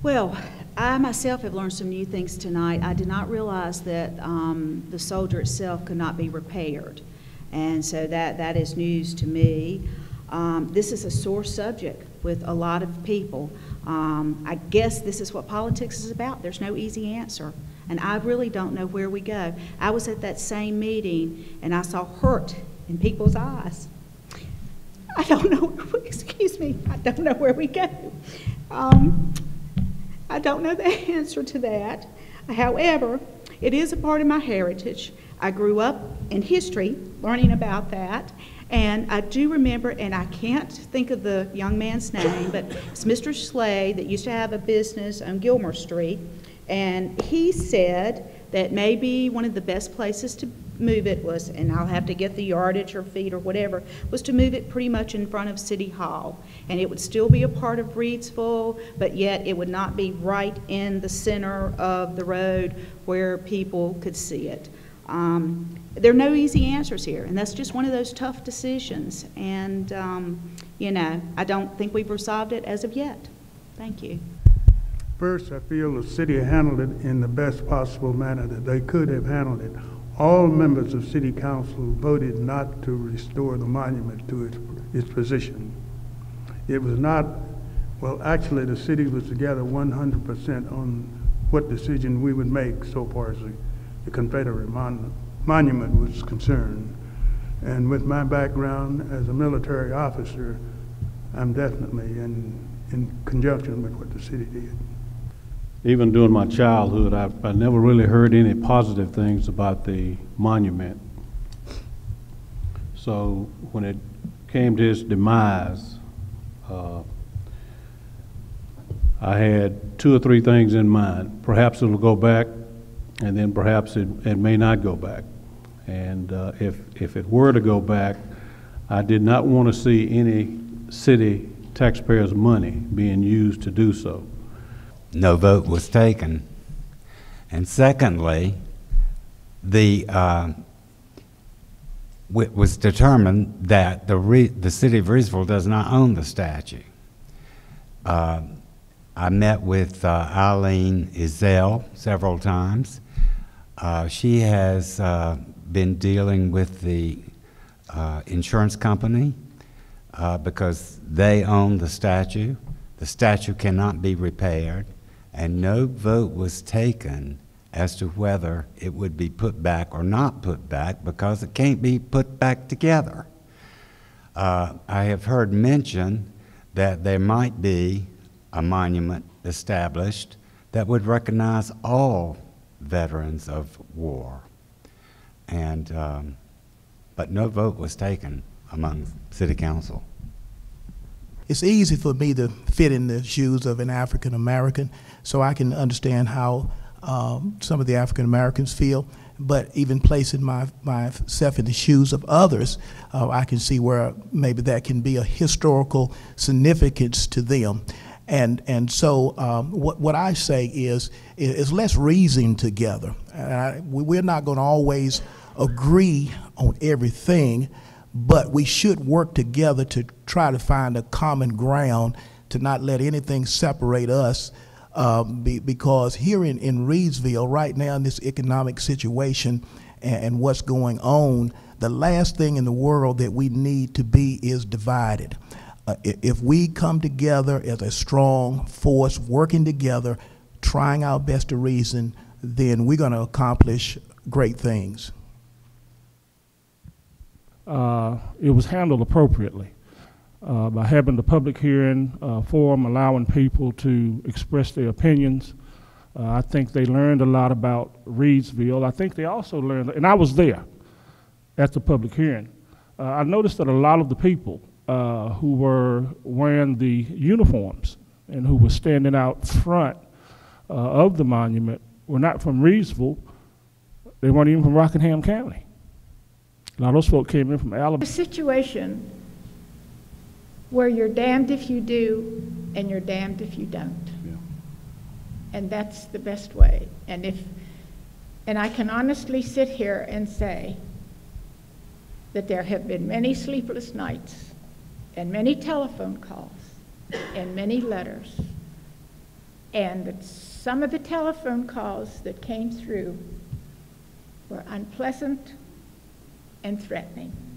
Well, I myself have learned some new things tonight. I did not realize that the soldier itself could not be repaired. And so that is news to me. This is a sore subject with a lot of people. I guess this is what politics is about. There's no easy answer. And I really don't know where we go. I was at that same meeting and I saw hurt in people's eyes. I don't know, excuse me, I don't know where we go. I don't know the answer to that. However, it is a part of my heritage. I grew up in history, learning about that, and I do remember, and I can't think of the young man's name, but it's Mr. Slade that used to have a business on Gilmore Street, and he said that maybe one of the best places to move it was, and I'll have to get the yardage or feet or whatever, was to move it pretty much in front of City Hall. And it would still be a part of Reidsville, but yet it would not be right in the center of the road where people could see it. There are no easy answers here, and that's just one of those tough decisions. And, you know, I don't think we've resolved it as of yet. Thank you. First, I feel the city handled it in the best possible manner that they could have handled it. All members of City Council voted not to restore the monument to its position. It was not, well, actually the city was together 100% on what decision we would make so far as the Confederate monument was concerned. And with my background as a military officer, I'm definitely in conjunction with what the city did. Even during my childhood, I never really heard any positive things about the monument. So when it came to its demise, I had 2 or 3 things in mind. Perhaps it'll go back, and then perhaps it may not go back. And if it were to go back, I did not want to see any city taxpayers' money being used to do so. No vote was taken. And secondly, it was determined that the city of Reidsville does not own the statue. I met with Eileen Ezell several times. She has been dealing with the insurance company because they own the statue. The statue cannot be repaired, and no vote was taken as to whether it would be put back or not put back because it can't be put back together. I have heard mention that there might be a monument established that would recognize all veterans of war, and but no vote was taken among City Council. It's easy for me to fit in the shoes of an African American, so I can understand how some of the African Americans feel. But even placing myself in the shoes of others, I can see where maybe that can be a historical significance to them. And so what I say is let's reason together. We're not going to always agree on everything, but we should work together to try to find a common ground, to not let anything separate us, because here in Reidsville right now in this economic situation and what's going on, the last thing in the world that we need to be is divided. If we come together as a strong force, working together, trying our best to reason, then we're going to accomplish great things. It was handled appropriately by having the public hearing forum, allowing people to express their opinions. I think they learned a lot about Reidsville. I think they also learned, and I was there at the public hearing. I noticed that a lot of the people who were wearing the uniforms and who were standing out front of the monument were not from Reidsville. They weren't even from Rockingham County. A lot of those folk came in from Alabama. A situation where you're damned if you do and you're damned if you don't. Yeah. And that's the best way. And I can honestly sit here and say that there have been many sleepless nights and many telephone calls and many letters and that some of the telephone calls that came through were unpleasant and threatening.